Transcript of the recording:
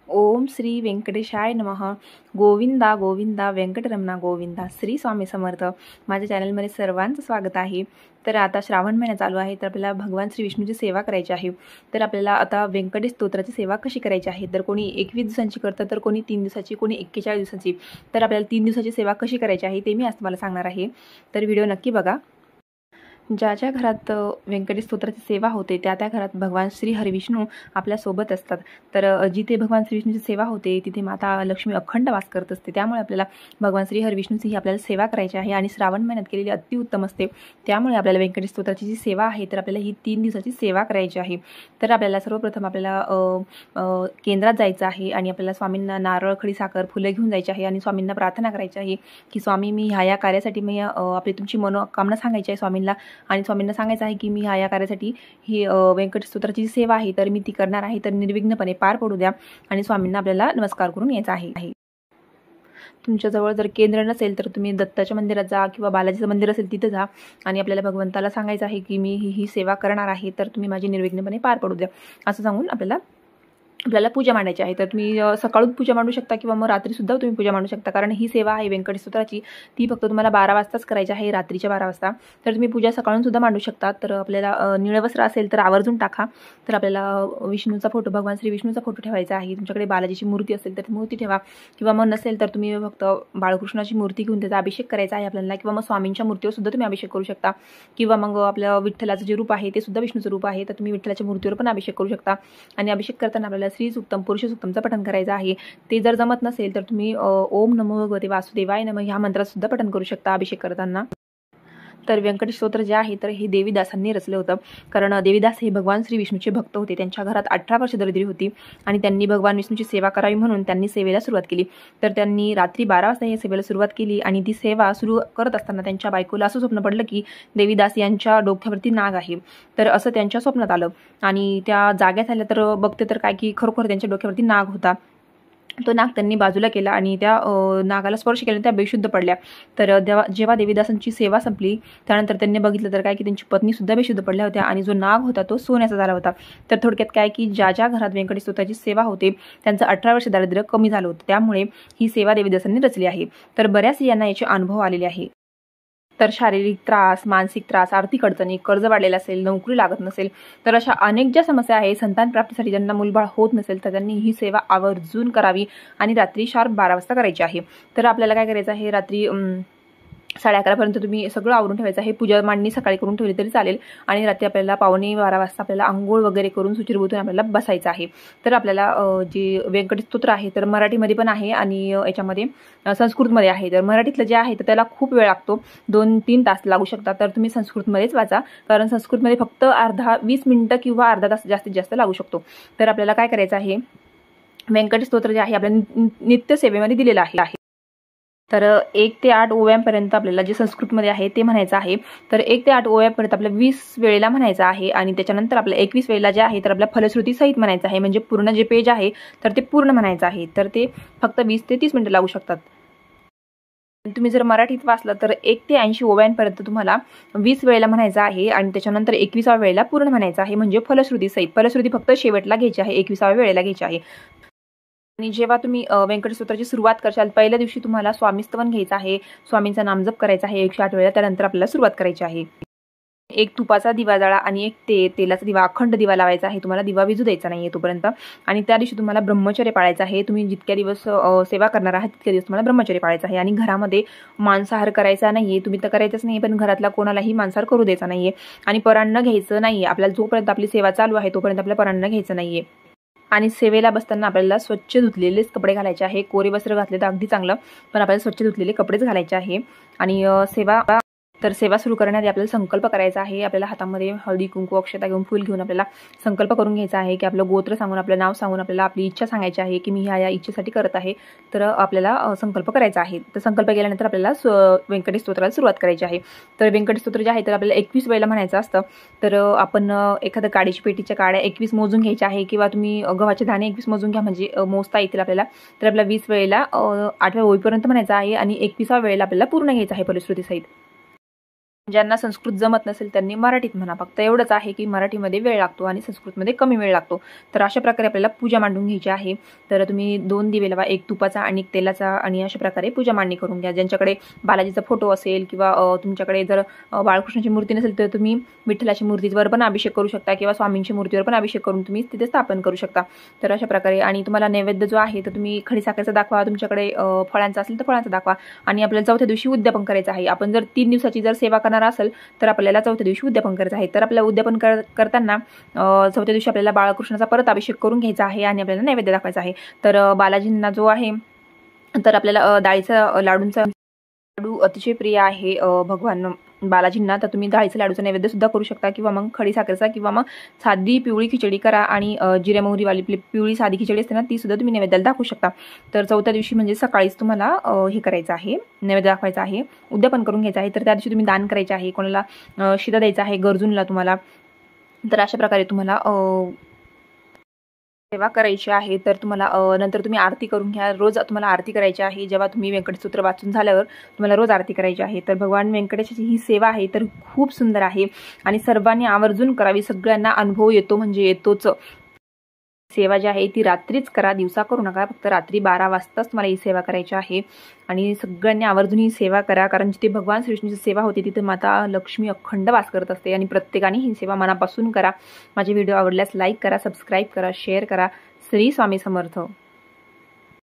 ओम श्री व्यंकटेशाय नमः. गोविंदा गोविंदा व्यंकटरमणा गोविंदा. श्री स्वामी समर्थ. माझ्या चॅनलमध्ये सर्वांचं स्वागत आहे. तर आता श्रावण महिना चालू आहे, तर आपल्याला भगवान श्री विष्णूची सेवा करायची आहे. तर आपल्याला आता व्यंकटेश स्तोत्राची सेवा कशी करायची आहे, तर कोणी 21 दिवसांची करतं, तर कोणी 3 दिवसाची, कोणी 41 दिवसाची. तर आपल्याला 3 दिवसाची सेवा कशी करायची आहे ते मी आज तुम्हाला सांगणार आहे. तर व्हिडिओ नक्की बघा. ज्या घरात व्यंकटेश स्तोत्राची सेवा होते त्या घरात भगवान श्री हरिविष्णू आपल्यासोबत असतात. तर जिथे भगवान श्री विष्णूची सेवा होते तिथे माता लक्ष्मी अखंड वास करत असते. त्यामुळे आपल्याला भगवान श्री हरिविष्णूची ही आपल्याला सेवा करायची आहे आणि श्रावण महिन्यात केलेली अतिउत्तम असते. त्यामुळे आपल्याला व्यंकटेश स्तोत्राची जी सेवा आहे तर आपल्याला ही 3 दिवसाची सेवा करायची आहे. तर आपल्याला सर्वप्रथम आपल्याला केंद्रात जायचं आहे आणि आपल्याला स्वामींना नारळ, खडी साखर, फुलं घेऊन जायची आहे आणि स्वामींना प्रार्थना करायची आहे की स्वामी मी ह्या कार्यासाठी मी आपली तुमची मनोकामना सांगायची आहे स्वामींना आणि स्वामींना सांगायचं आहे की मी ह्या कार्यासाठी ही व्यंकटेश स्तोत्राची जी सेवा आहे तर मी ती करणार आहे, तर निर्विघ्नपणे पार पडू द्या. आणि स्वामींना आपल्याला नमस्कार करून यायचा आहे. तुमच्याजवळ जर केंद्र नसेल तर तुम्ही दत्ताच्या मंदिरात जा किंवा बालाजीचं मंदिर असेल तिथं जा आणि आपल्याला भगवंताला सांगायचं आहे की मी ही सेवा करणार आहे, तर तुम्ही माझी निर्विघ्नपणे पार पडू द्या असं सांगून आपल्याला पूजा मांडायची आहे. तर तुम्ही सकाळून पूजा मांडू शकता किंवा मग रात्रीसुद्धा तुम्ही पूजा मांडू शकता, कारण ही सेवा आहे व्यंकटेश स्तोत्राची ती फक्त तुम्हाला 12 वाजताच करायची आहे, रात्रीच्या 12 वाजता. तर तुम्ही पूजा सकाळून सुद्धा मांडू शकता. तर आपल्याला निळवस्त्र असेल तर आवर्जून टाका. तर आपल्याला विष्णूचा फोटो, भगवान श्री विष्णूचा फोटो ठेवायचा आहे. तुमच्याकडे बालाजीची मूर्ती असेल तर ती मूर्ती ठेवा किंवा मग नसेल तर तुम्ही फक्त बाळकृष्णाची मूर्ती घेऊन त्याचा अभिषेक करायचा आहे आपल्याला, किंवा मग स्वामींच्या मूर्तीवर सुद्धा तुम्ही अभिषेक करू शकता, किंवा मग आपल्या विठ्ठलाचं जे रूप आहे ते सुद्धा विष्णूचं रूप आहे, तर तुम्ही विठ्ठलाच्या मूर्तीवर पण अभिषेक करू शकता. आणि अभिषेक करताना आपल्याला श्री सुक्तम, पुरुष सुक्तमचं पठण करायचं आहे. ते जर जमत नसेल तर तुम्ही ओम नमो भगवते वासुदेवाय नमः ह्या मंत्रात सुद्धा पठण करू शकता अभिषेक करताना. तर व्यंकटेश स्तोत्र जे आहे तर हे देवीदासांनी रचलं होतं, कारण देवीदास हे भगवान श्री विष्णूचे भक्त होते. त्यांच्या घरात 18 वर्ष दरिद्री होती आणि त्यांनी भगवान विष्णूची सेवा करावी म्हणून त्यांनी सेवेला सुरुवात केली. तर त्यांनी रात्री 12 वाजता या सेवेला सुरुवात केली आणि ती सेवा सुरू करत असताना त्यांच्या बायकोला असं स्वप्न पडलं की देवीदास यांच्या डोक्यावरती नाग आहे. तर असं त्यांच्या स्वप्नात आलं आणि त्या जाग्या झाल्या तर बघते तर काय की खरोखर त्यांच्या डोक्यावरती नाग होता. तो नाग त्यांनी बाजूला केला आणि त्या नागाला स्पर्श केल्याने त्या बेशुद्ध पडल्या. तर जेव्हा देवीदासांची सेवा संपली त्यानंतर त्यांनी बघितलं तर काय की त्यांची पत्नी सुद्धा बेशुद्ध पडल्या होत्या आणि जो नाग होता तो सोन्याचा झाला होता. तर थोडक्यात काय की ज्या घरात व्यंकटेश स्तोत्राची सेवा होते त्यांचं 18 वर्ष दारिद्र्य कमी झालं होतं. त्यामुळे ही सेवा देवीदासांनी रचली आहे. तर बऱ्याच यांना याचे अनुभव आलेले आहे. तर शारीरिक त्रास, मानसिक त्रास, आर्थिक अडचणी, कर्ज वाढलेलं असेल, नोकरी लागत नसेल, तर अशा अनेक ज्या समस्या आहे, संतान प्राप्तीसाठी ज्यांना मूलबाळ होत नसेल तर त्यांनी ही सेवा आवर्जून करावी आणि रात्री शार्प 12 वाजता करायची आहे. तर आपल्याला काय करायचं आहे, रात्री 11:30 तुम्ही सगळं आवरून ठेवायचं आहे. पूजा मांडणी सकाळी करून ठेवली तरी चालेल आणि रात्री आपल्याला 11:15 वाजता आपल्याला आंघोळ वगैरे करून शुचिर्भूत आपल्याला बसायचं आहे. तर आपल्याला जे व्यंकटेश स्तोत्र आहे तर मराठीमध्ये पण आहे आणि याच्यामध्ये संस्कृतमध्ये आहे. तर मराठीतलं जे आहे तर त्याला खूप वेळ लागतो, 2-3 तास लागू शकतात. तर तुम्ही संस्कृतमध्येच वाचा, कारण संस्कृतमध्ये फक्त 20 मिनिटं किंवा अर्धा तास जास्तीत जास्त लागू शकतो. तर आपल्याला काय करायचं आहे, व्यंकटेश स्तोत्र जे आहे आपल्या नित्य सेवेमध्ये दिलेलं आहे. तर 1 ते 8 ओव्यांपर्यंत आपल्याला जे संस्कृतमध्ये आहे ते म्हणायचं आहे. तर 1 ते 8 ओव्यांपर्यंत आपल्याला 20 वेळेला म्हणायचं आहे आणि त्याच्यानंतर आपल्याला 21 वेळेला जे आहे तर आपल्या फलश्रुती सहित म्हणायचं आहे. म्हणजे पूर्ण जे पेज आहे तर ते पूर्ण म्हणायचं आहे. तर ते फक्त 20 ते 30 मिनिटं लागू शकतात. तुम्ही जर मराठीत वाचलं तर 1 ते 80 ओव्यांपर्यंत तुम्हाला 20 वेळेला म्हणायचं आहे आणि त्याच्यानंतर 21व्या वेळेला पूर्ण म्हणायचं आहे. म्हणजे फलश्रुती सहित. फलश्रुती फक्त शेवटला घ्यायची आहे, 21व्या वेळेला घ्यायची आहे. आणि जेव्हा तुम्ही व्यंकटेश स्तोत्राची सुरुवात करशाल पहिल्या दिवशी तुम्हाला स्वामीस्तवन घ्यायचं आहे, स्वामींचा नामजप करायचा आहे 108 वेळा. त्यानंतर आपल्याला सुरुवात करायची आहे. एक तुपाचा दिवा जाळा आणि एक तेलाचा दिवा, अखंड दिवा लावायचा आहे. तुम्हाला दिवा विझू द्यायचा नाहीये तोपर्यंत. आणि त्या दिवशी तुम्हाला ब्रह्मचर्य पाळायचं आहे. तुम्ही जितक्या दिवस सेवा करणार आहात तितक्या दिवस तुम्हाला ब्रह्मचर्य पाळायचं आहे. आणि घरामध्ये मांसाहार करायचा नाहीये, तुम्ही तर करायचंच नाहीये, पण घरातला कोणालाही मांसाहार करू द्यायचा नाहीये आणि परान्न घ्यायचं नाहीये. आपल्याला जोपर्यंत आपली सेवा चालू आहे तोपर्यंत आपल्याला परान्न घ्यायचं नाहीये. आणि सेवेला बसताना आपल्याला स्वच्छ धुतलेलेच कपडे घालायचे आहे. कोरे वस्त्र घातले तर अगदी चांगलं, पण आपल्याला स्वच्छ धुतलेले कपडेच घालायचे आहे. आणि सेवा सुरू करण्याआधी आपल्याला संकल्प करायचा आहे. आपल्याला हातामध्ये हळदी, कुंकू, अक्षता घेऊन, फूल घेऊन आपल्याला संकल्प करून घ्यायचा आहे की आपलं गोत्र सांगून, आपलं नाव सांगून आपल्याला आपली इच्छा सांगायची आहे की मी ह्या इच्छेसाठी करत आहे. तर आपल्याला संकल्प करायचा आहे. तर संकल्प केल्यानंतर आपल्याला व्यंकटेश स्तोत्राला सुरुवात करायची आहे. तर व्यंकटेश स्तोत्र जे आहे तर आपल्याला 21 वेळेला म्हणायचं असतं. तर आपण एखाद्या काडीची पेटीच्या काड्या 21 मोजून घ्यायच्या आहे किंवा तुम्ही गव्हाचे दाणे 21 मोजून घ्या, म्हणजे मोजता येतील आपल्याला. तर आपल्याला 20 वेळेला 8व्या ओळीपर्यंत म्हणायचं आहे आणि 21व्या वेळेला आपल्याला पूर्ण घ्यायचं आहे फलश्रुती सहित. ज्यांना संस्कृत जमत नसेल त्यांनी मराठीत म्हणा. फक्त एवढंच आहे की मराठीमध्ये वेळ लागतो आणि संस्कृतमध्ये कमी वेळ लागतो. तर अशा प्रकारे आपल्याला पूजा मांडून घ्यायची आहे. तर तुम्ही 2 दिवे लावा, एक तुपाचा आणि एक तेलाचा, आणि अशा प्रकारे पूजा मांडणी करून घ्या. ज्यांच्याकडे बालाजीचा फोटो असेल किंवा तुमच्याकडे जर बाळकृष्णाची मूर्ती नसेल तर तुम्ही विठ्ठलाची मूर्तीवर पण अभिषेक करू शकता किंवा स्वामींची मूर्तीवर पण अभिषेक करून तुम्ही तिथे स्थापन करू शकता. तर अशा प्रकारे, आणि तुम्हाला नैवेद्य जो आहे तर तुम्ही खडीसाखरेचा दाखवा, तुमच्याकडे फळांचा असेल तर फळांचा दाखवा. आणि आपल्याला चौथ्या दिवशी उद्यापन करायचं आहे. आपण जर 3 दिवसाची जर सेवा करणार असेल तर आपल्याला चौथ्या दिवशी उद्यापन करायचं आहे. तर आपल्याला उद्यापन करताना चौथ्या दिवशी आपल्याला बाळकृष्णाचा परत अभिषेक करून घ्यायचा आहे आणि आपल्याला नैवेद्य दाखवायचा आहे. तर बालाजींना जो आहे तर आपल्याला डाळीचा लाडूंचा लाडू अतिशय प्रिय आहे भगवान बालाजींना. तर तुम्ही डाळीचा लाडूचा नैवेद्य सुद्धा करू शकता किंवा मग खडीसाखरेचा किंवा मग साधी पिवळी खिचडी करा आणि जिऱ्या मोहरीवाली पिवळी साधी खिचडी असते ना ती सुद्धा तुम्ही नैवेद्याला दाखवू शकता. तर चौथ्या दिवशी म्हणजे सकाळीच तुम्हाला हे करायचं आहे, नैवेद्य दाखवायचा आहे, उद्यापन करून घ्यायचं आहे. तर त्या दिवशी तुम्ही दान करायचे आहे, कोणाला शिदा द्यायचा आहे, गरजूंना तुम्हाला. तर अशा प्रकारे तुम्हाला सेवा करायची आहे. तर तुम्हाला नंतर तुम्ही आरती करून घ्या. रोज तुम्हाला आरती करायची आहे. जेव्हा तुम्ही व्यंकटसूत्र वाचून झाल्यावर तुम्हाला रोज आरती करायची आहे. तर भगवान व्यंकटेशाची ही सेवा आहे तर खूप सुंदर आहे आणि सर्वांनी आवर्जून करावी. सगळ्यांना अनुभव येतो म्हणजे येतोच. सेवा जी आहे ती रात्रीच करा, दिवसा करू नका. फक्त रात्री 12 वाजताच तुम्हाला ही सेवा करायची आहे आणि सगळ्यांनी आवर्जून ही सेवा करा. कारण जिथे भगवान श्रीकृष्णाची सेवा होते तिथे माता लक्ष्मी अखंड वास करत असते आणि प्रत्येकाने ही सेवा मनापासून करा. माझे व्हिडिओ आवडल्यास लाईक करा, सबस्क्राईब करा, शेअर करा. श्री स्वामी समर्थ.